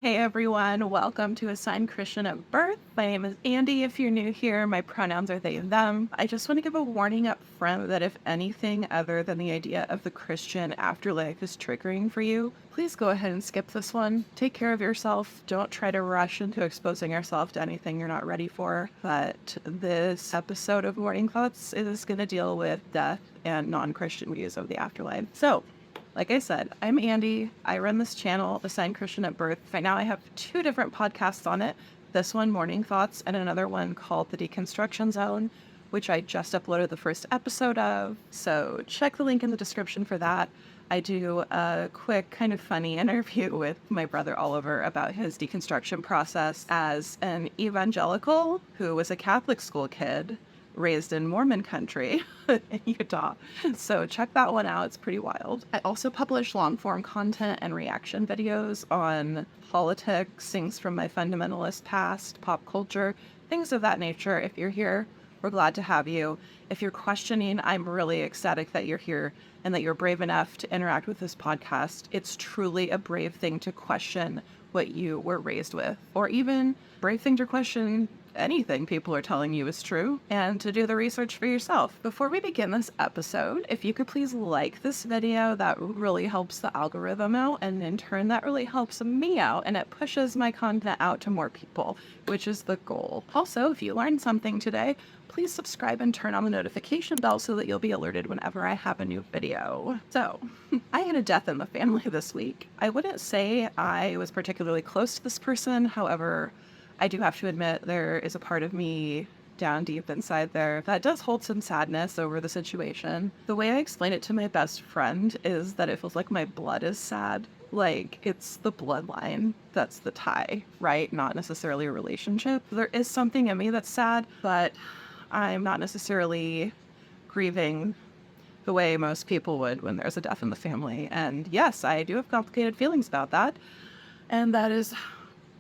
Hey everyone, welcome to Assigned Christian at Birth. My name is Andy. If you're new here, my pronouns are they and them. I just want to give a warning up front that if anything other than the idea of the Christian afterlife is triggering for you, please go ahead and skip this one. Take care of yourself. Don't try to rush into exposing yourself to anything you're not ready for. But this episode of Morning Thoughts is going to deal with death and non-Christian views of the afterlife. So, like I said, I'm Andy. I run this channel, Assigned Christian at Birth. Right now I have two different podcasts on it. This one, Morning Thoughts, and another one called The Deconstruction Zone, which I just uploaded the first episode of. So check the link in the description for that. I do a quick, kind of funny interview with my brother Oliver about his deconstruction process as an evangelical who was a Catholic school kid raised in Mormon country in Utah. So check that one out. It's pretty wild. I also publish long form content and reaction videos on politics, things from my fundamentalist past, pop culture, things of that nature. If you're here, we're glad to have you. If you're questioning, I'm really ecstatic that you're here and that you're brave enough to interact with this podcast. It's truly a brave thing to question what you were raised with, or even brave thing to question anything people are telling you is true, and to do the research for yourself. Before we begin this episode, if you could please like this video, that really helps the algorithm out, and in turn that really helps me out, and it pushes my content out to more people, which is the goal. Also, if you learned something today, please subscribe and turn on the notification bell so that you'll be alerted whenever I have a new video. So, I had a death in the family this week. I wouldn't say I was particularly close to this person, however, I do have to admit there is a part of me down deep inside there that does hold some sadness over the situation. The way I explain it to my best friend is that it feels like my blood is sad. Like, it's the bloodline that's the tie, right? Not necessarily a relationship. There is something in me that's sad, but I'm not necessarily grieving the way most people would when there's a death in the family. And yes, I do have complicated feelings about that. And that is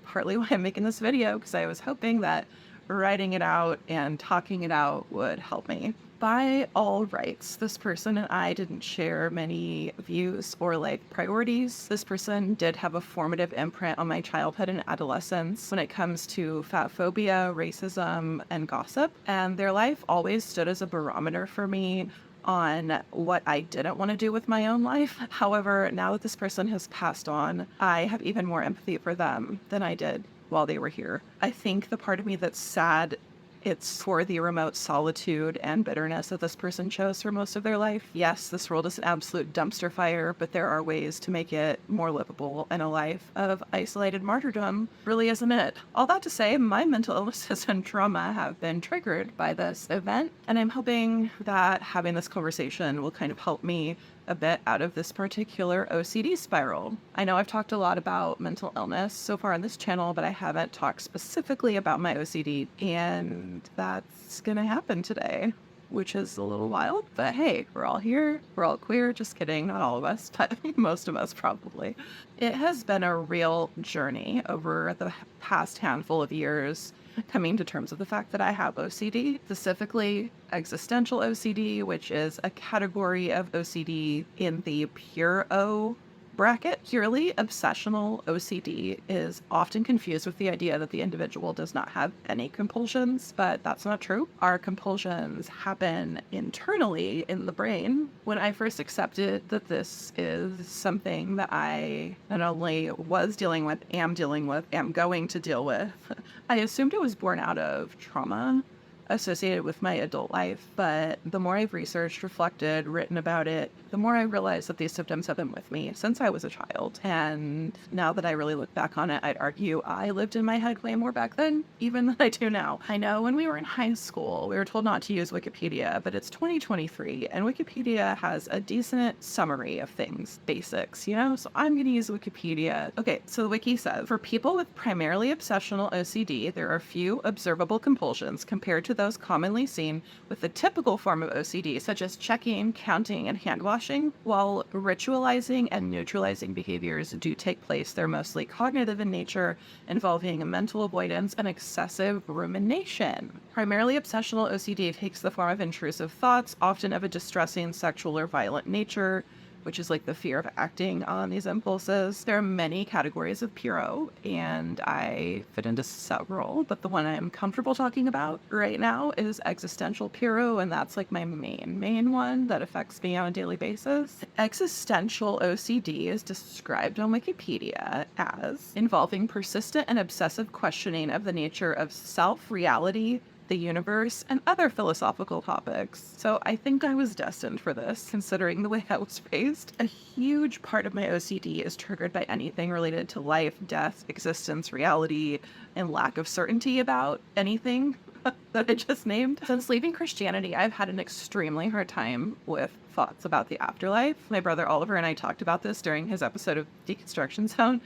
partly why I'm making this video, because I was hoping that writing it out and talking it out would help me. By all rights, this person and I didn't share many views or priorities. This person did have a formative imprint on my childhood and adolescence when it comes to fat phobia, racism, and gossip. And their life always stood as a barometer for me on what I didn't want to do with my own life. However, now that this person has passed on, I have even more empathy for them than I did while they were here. I think the part of me that's sad, it's for the remote solitude and bitterness that this person chose for most of their life. Yes, this world is an absolute dumpster fire, but there are ways to make it more livable, and a life of isolated martyrdom really isn't it. All that to say, my mental illnesses and trauma have been triggered by this event, and I'm hoping that having this conversation will kind of help me a bit out of this particular OCD spiral. I know I've talked a lot about mental illness so far on this channel, but I haven't talked specifically about my OCD, and that's gonna happen today, which is a little wild, but hey, we're all here, we're all queer, just kidding, not all of us, but most of us probably. It has been a real journey over the past handful of years, coming to terms with the fact that I have OCD, specifically existential OCD, which is a category of OCD in the Pure-O bracket. Purely obsessional OCD is often confused with the idea that the individual does not have any compulsions, but that's not true. Our compulsions happen internally in the brain. When I first accepted that this is something that I not only was dealing with, am going to deal with, I assumed it was born out of trauma associated with my adult life, but the more I've researched, reflected, written about it, the more I realize that these symptoms have been with me since I was a child. And now that I really look back on it, I'd argue I lived in my head way more back then, even than I do now. I know when we were in high school, we were told not to use Wikipedia, but it's 2023, and Wikipedia has a decent summary of things, basics, you know? So I'm gonna use Wikipedia. Okay, so the wiki says, for people with primarily obsessional OCD, there are few observable compulsions compared to those commonly seen with the typical form of OCD, such as checking, counting, and hand washing. While ritualizing and neutralizing behaviors do take place, they're mostly cognitive in nature, involving mental avoidance and excessive rumination. Primarily obsessional OCD takes the form of intrusive thoughts, often of a distressing, sexual, or violent nature. which is like the fear of acting on these impulses. There are many categories of Pure-O, and I fit into several, but the one I'm comfortable talking about right now is existential Pure-O, and that's like my main one that affects me on a daily basis. Existential OCD is described on Wikipedia as involving persistent and obsessive questioning of the nature of self, reality, the universe, and other philosophical topics. So I think I was destined for this, considering the way I was raised. A huge part of my OCD is triggered by anything related to life, death, existence, reality, and lack of certainty about anything that I just named. Since leaving Christianity, I've had an extremely hard time with thoughts about the afterlife. My brother Oliver and I talked about this during his episode of Deconstruction Zone.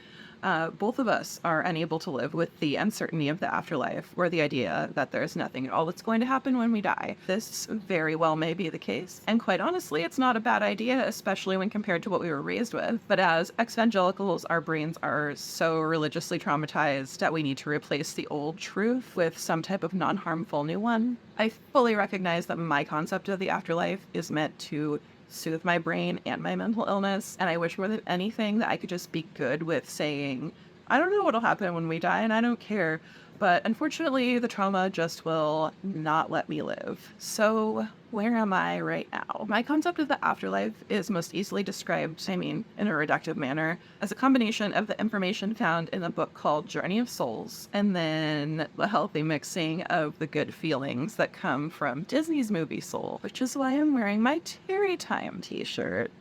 Both of us are unable to live with the uncertainty of the afterlife, or the idea that there's nothing at all that's going to happen when we die. This very well may be the case, and quite honestly, it's not a bad idea, especially when compared to what we were raised with. But as evangelicals, our brains are so religiously traumatized that we need to replace the old truth with some type of non-harmful new one. I fully recognize that my concept of the afterlife is meant to soothe my brain and my mental illness, and I wish more than anything that I could just be good with saying, I don't know what'll happen when we die and I don't care, but unfortunately the trauma just will not let me live. So where am I right now? My concept of the afterlife is most easily described, in a reductive manner, as a combination of the information found in a book called Journey of Souls, and then the healthy mixing of the good feelings that come from Disney's movie Soul, which is why I'm wearing my Terry Time t-shirt.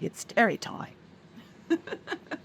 It's Terry Time.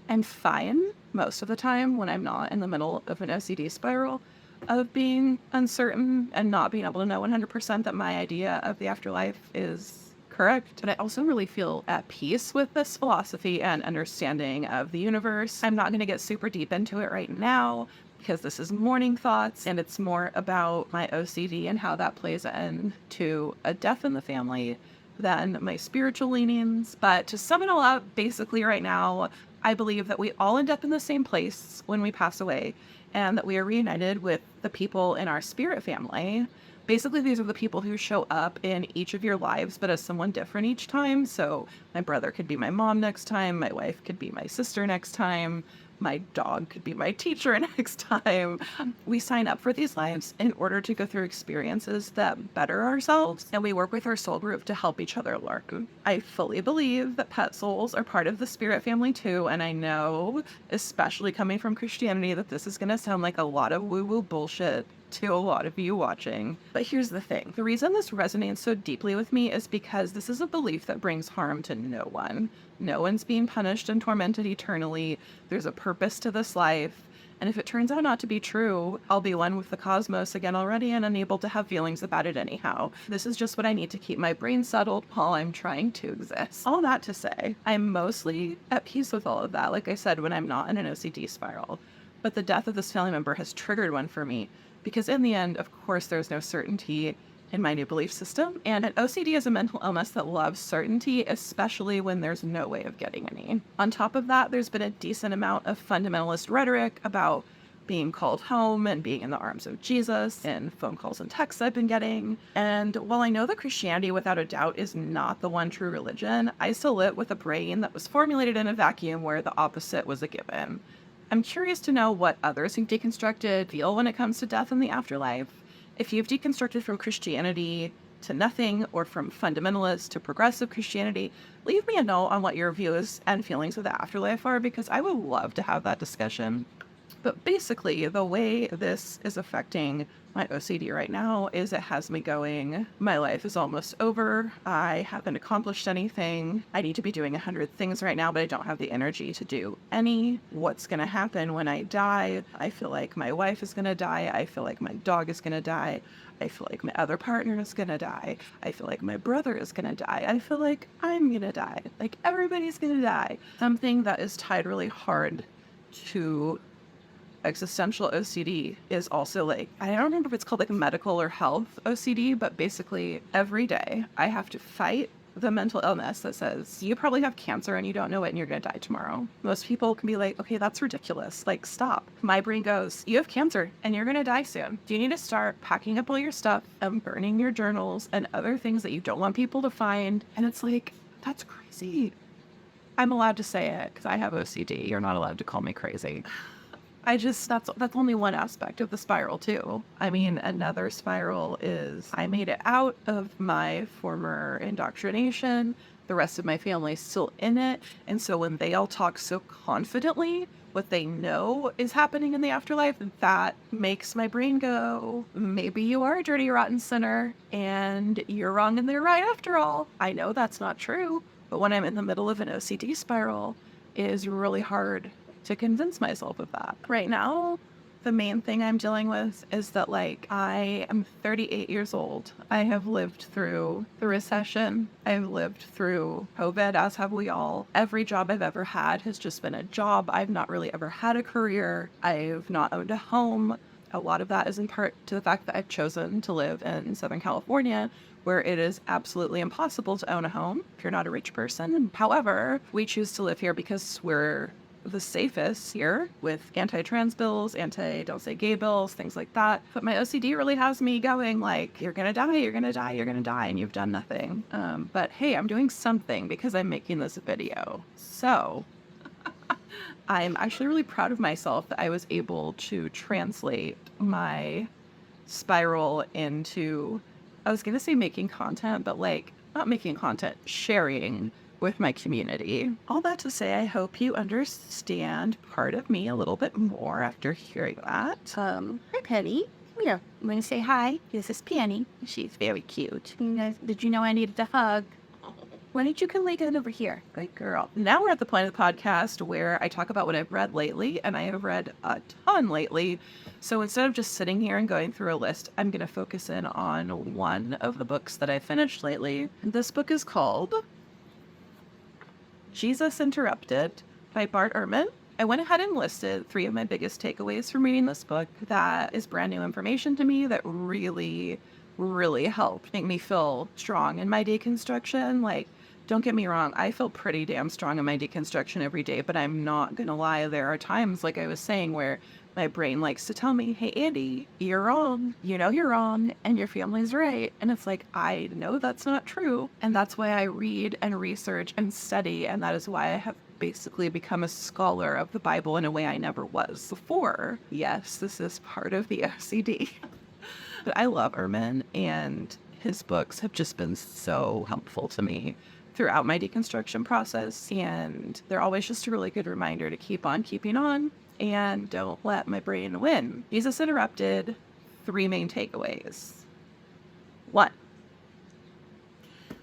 I'm fine most of the time when I'm not in the middle of an OCD spiral of being uncertain and not being able to know 100% that my idea of the afterlife is correct. But I also really feel at peace with this philosophy and understanding of the universe. I'm not going to get super deep into it right now because this is morning thoughts and it's more about my OCD and how that plays into a death in the family than my spiritual leanings. But to sum it all up, basically right now, I believe that we all end up in the same place when we pass away, and that we are reunited with the people in our spirit family. Basically, these are the people who show up in each of your lives, but as someone different each time. So my brother could be my mom next time, my wife could be my sister next time, my dog could be my teacher next time. We sign up for these lives in order to go through experiences that better ourselves, and we work with our soul group to help each other learn. I fully believe that pet souls are part of the spirit family too, and I know, especially coming from Christianity, that this is going to sound like a lot of woo-woo bullshit to a lot of you watching. But here's the thing. The reason this resonates so deeply with me is because this is a belief that brings harm to no one. No one's being punished and tormented eternally. There's a purpose to this life. And if it turns out not to be true, I'll be one with the cosmos again already and unable to have feelings about it anyhow. This is just what I need to keep my brain settled while I'm trying to exist. All that to say, I'm mostly at peace with all of that, like I said, when I'm not in an OCD spiral. But the death of this family member has triggered one for me, because in the end, of course, there's no certainty in my new belief system. And an OCD is a mental illness that loves certainty, especially when there's no way of getting any. On top of that, there's been a decent amount of fundamentalist rhetoric about being called home and being in the arms of Jesus in phone calls and texts I've been getting. And while I know that Christianity, without a doubt, is not the one true religion, I still live with a brain that was formulated in a vacuum where the opposite was a given. I'm curious to know what others who've deconstructed feel when it comes to death and the afterlife. If you've deconstructed from Christianity to nothing, or from fundamentalist to progressive Christianity, leave me a note on what your views and feelings of the afterlife are, because I would love to have that discussion. But basically, the way this is affecting my OCD right now is it has me going, my life is almost over. I haven't accomplished anything. I need to be doing 100 things right now, but I don't have the energy to do any. What's going to happen when I die? I feel like my wife is going to die. I feel like my dog is going to die. I feel like my other partner is going to die. I feel like my brother is going to die. I feel like I'm going to die. Like everybody's going to die. Something that is tied really hard to existential OCD is also like, I don't remember if it's called like medical or health OCD, but basically every day I have to fight the mental illness that says, you probably have cancer and you don't know it and you're going to die tomorrow. Most people can be like, okay, that's ridiculous. Like, stop. My brain goes, you have cancer and you're going to die soon. Do you need to start packing up all your stuff and burning your journals and other things that you don't want people to find? And it's like, That's crazy. I'm allowed to say it because I have OCD. You're not allowed to call me crazy. That's only one aspect of the spiral too. I mean, another spiral is I made it out of my former indoctrination. The rest of my family's still in it. And so when they all talk so confidently, what they know is happening in the afterlife, that makes my brain go, maybe you are a dirty, rotten sinner and you're wrong and they're right after all. I know that's not true. But when I'm in the middle of an OCD spiral, it is really hard to convince myself of that. Right now, the main thing I'm dealing with is that, like, I am 38 years old. I have lived through the recession. I've lived through COVID, as have we all. Every job I've ever had has just been a job. I've not really ever had a career. I've not owned a home. A lot of that is in part to the fact that I've chosen to live in Southern California, where it is absolutely impossible to own a home if you're not a rich person. However, we choose to live here because we're the safest here with anti-trans bills, anti-don't say gay bills, things like that. But my OCD really has me going like, you're gonna die, you're gonna die, you're gonna die, and you've done nothing. But hey, I'm doing something because I'm making this video. So I'm actually really proud of myself that I was able to translate my spiral into, I was gonna say making content, but like not making content, sharing with my community. All that to say, I hope you understand part of me a little bit more after hearing that. Hi, Penny. Yeah, I'm going to say hi. This is Penny. She's very cute. Did you know I needed a hug? Why don't you come lay down over here? Good girl. Now we're at the point of the podcast where I talk about what I've read lately, and I have read a ton lately. So instead of just sitting here and going through a list, I'm going to focus in on one of the books that I finished lately. This book is called Jesus Interrupted by Bart Ehrman. I went ahead and listed 3 of my biggest takeaways from reading this book that is brand new information to me that really, really helped make me feel strong in my deconstruction. Like, don't get me wrong, I feel pretty damn strong in my deconstruction every day, but I'm not gonna lie, there are times, like I was saying, where my brain likes to tell me, hey, Andy, you're wrong. You know you're wrong, and your family's right. And it's like, I know that's not true. And that's why I read and research and study, and that is why I have basically become a scholar of the Bible in a way I never was before. Yes, this is part of the OCD. But I love Ehrman, and his books have just been so helpful to me throughout my deconstruction process, and they're always just a really good reminder to keep on keeping on and don't let my brain win. Jesus Interrupted, 3 main takeaways. 1,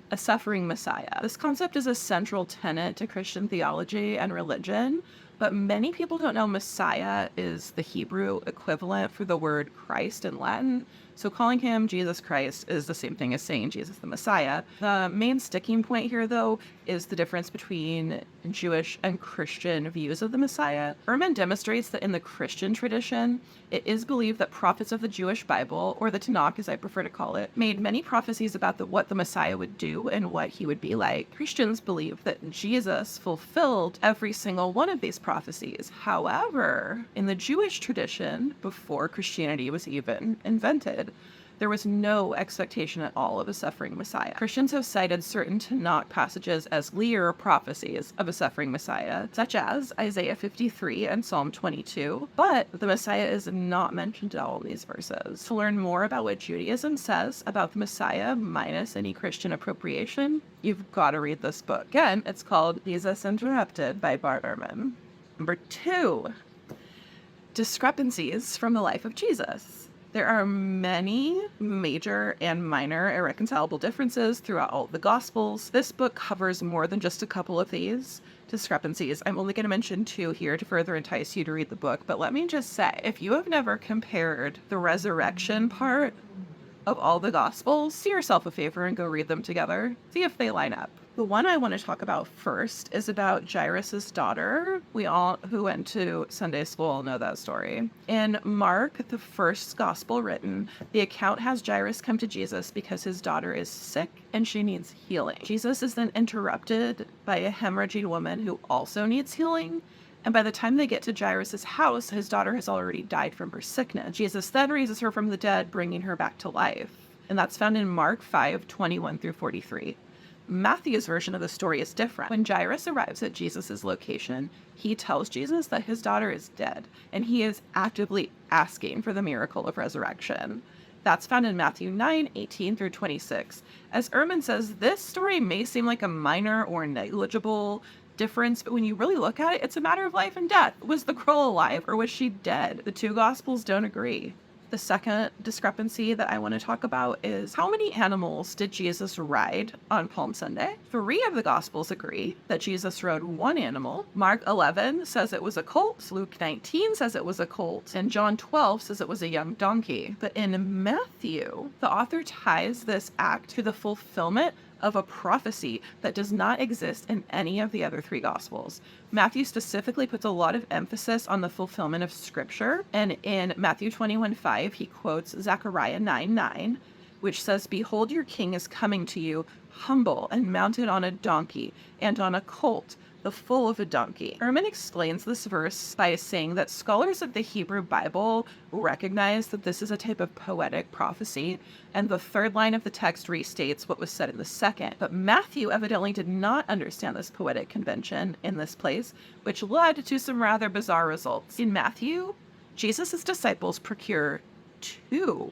a suffering Messiah. This concept is a central tenet to Christian theology and religion, but many people don't know Messiah is the Hebrew equivalent for the word Christ in Latin. So calling him Jesus Christ is the same thing as saying Jesus the Messiah. The main sticking point here, though, is the difference between Jewish and Christian views of the Messiah. Ehrman demonstrates that in the Christian tradition, it is believed that prophets of the Jewish Bible, or the Tanakh as I prefer to call it, made many prophecies about what the Messiah would do and what he would be like. Christians believe that Jesus fulfilled every single one of these prophecies. However, in the Jewish tradition, before Christianity was even invented, there was no expectation at all of a suffering Messiah. Christians have cited certain Tanakh passages as clear prophecies of a suffering Messiah, such as Isaiah 53 and Psalm 22, but the Messiah is not mentioned at all in these verses. To learn more about what Judaism says about the Messiah, minus any Christian appropriation, you've got to read this book. Again, it's called Jesus Interrupted by Bart Ehrman. Number 2, discrepancies from the life of Jesus. There are many major and minor irreconcilable differences throughout all the Gospels. This book covers more than just a couple of these discrepancies. I'm only going to mention 2 here to further entice you to read the book, but let me just say, if you have never compared the resurrection part of all the Gospels, do yourself a favor and go read them together. See if they line up. The one I want to talk about first is about Jairus' daughter. We all who went to Sunday school know that story. In Mark, the first gospel written, the account has Jairus come to Jesus because his daughter is sick and she needs healing. Jesus is then interrupted by a hemorrhaging woman who also needs healing. And by the time they get to Jairus' house, his daughter has already died from her sickness. Jesus then raises her from the dead, bringing her back to life. And that's found in Mark 5:21 through 43. Matthew's version of the story is different. When Jairus arrives at Jesus' location, he tells Jesus that his daughter is dead, and he is actively asking for the miracle of resurrection. That's found in Matthew 9:18-26. As Ehrman says, this story may seem like a minor or negligible difference, but when you really look at it, it's a matter of life and death. Was the girl alive or was she dead? The two gospels don't agree. The second discrepancy that I want to talk about is how many animals did Jesus ride on Palm Sunday? 3 of the Gospels agree that Jesus rode 1 animal. Mark 11 says it was a colt, Luke 19 says it was a colt, and John 12 says it was a young donkey. But in Matthew, the author ties this act to the fulfillment of a prophecy that does not exist in any of the other 3 Gospels. Matthew specifically puts a lot of emphasis on the fulfillment of Scripture, and in Matthew 21:5, he quotes Zechariah 9:9, which says, "Behold, your king is coming to you, humble and mounted on a donkey, and on a colt, the foal of a donkey." Ehrman explains this verse by saying that scholars of the Hebrew Bible recognize that this is a type of poetic prophecy, and the 3rd line of the text restates what was said in the 2nd. But Matthew evidently did not understand this poetic convention in this place, which led to some rather bizarre results. In Matthew, Jesus' disciples procure 2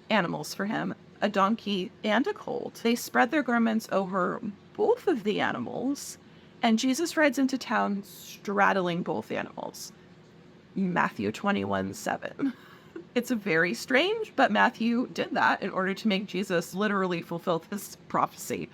animals for him, a donkey and a colt. They spread their garments over both of the animals, and Jesus rides into town straddling both animals. Matthew 21:7. It's very strange, but Matthew did that in order to make Jesus literally fulfill this prophecy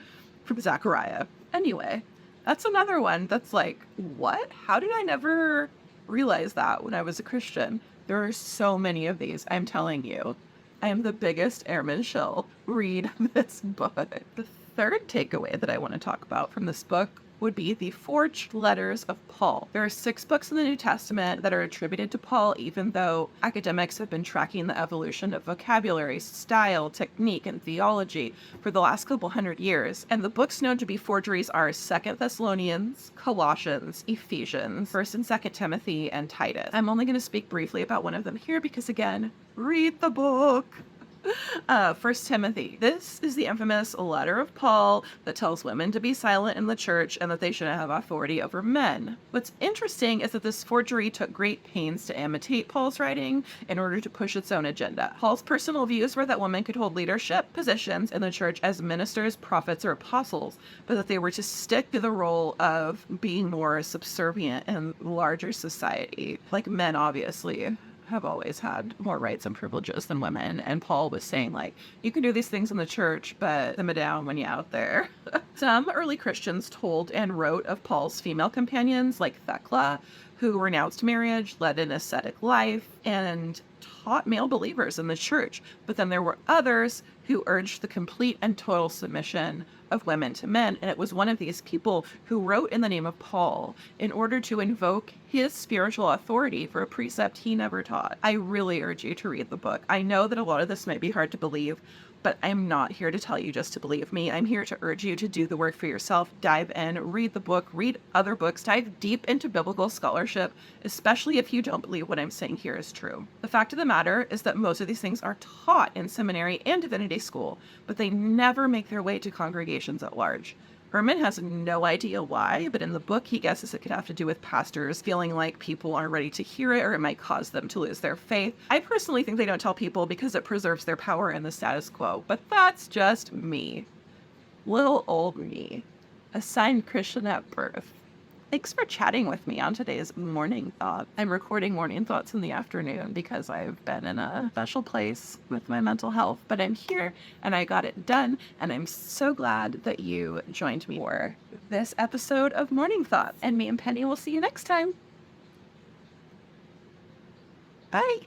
from Zechariah. Anyway, that's another one that's like, what? How did I never realize that when I was a Christian? There are so many of these, I'm telling you. I am the biggest Ehrman shill. Read this book. The third takeaway that I want to talk about from this book would be the forged letters of Paul. There are 6 books in the New Testament that are attributed to Paul, even though academics have been tracking the evolution of vocabulary, style, technique, and theology for the last couple hundred years. And the books known to be forgeries are 2 Thessalonians, Colossians, Ephesians, 1st and 2nd Timothy, and Titus. I'm only going to speak briefly about one of them here because, again, read the book. 1 Timothy. This is the infamous letter of Paul that tells women to be silent in the church and that they shouldn't have authority over men. What's interesting is that this forgery took great pains to imitate Paul's writing in order to push its own agenda. Paul's personal views were that women could hold leadership positions in the church as ministers, prophets, or apostles, but that they were to stick to the role of being more subservient in larger society. Like men, obviously, have always had more rights and privileges than women. And Paul was saying, like, you can do these things in the church, but simmer down when you're out there. Some early Christians told and wrote of Paul's female companions, like Thecla, who renounced marriage, led an ascetic life, and taught male believers in the church. But then there were others who urged the complete and total submission of women to men, and it was one of these people who wrote in the name of Paul in order to invoke his spiritual authority for a precept he never taught. I really urge you to read the book. I know that a lot of this might be hard to believe, but I'm not here to tell you just to believe me. I'm here to urge you to do the work for yourself, dive in, read the book, read other books, dive deep into biblical scholarship, especially if you don't believe what I'm saying here is true. The fact of the matter is that most of these things are taught in seminary and divinity school, but they never make their way to congregations at large. Ehrman has no idea why, but in the book he guesses it could have to do with pastors feeling like people aren't ready to hear it or it might cause them to lose their faith. I personally think they don't tell people because it preserves their power in the status quo, but that's just me. Little old me. Assigned Christian at birth. Thanks for chatting with me on today's Morning Thought. I'm recording Morning Thoughts in the afternoon because I've been in a special place with my mental health, but I'm here and I got it done, and I'm so glad that you joined me for this episode of Morning Thoughts. And me and Penny will see you next time. Bye.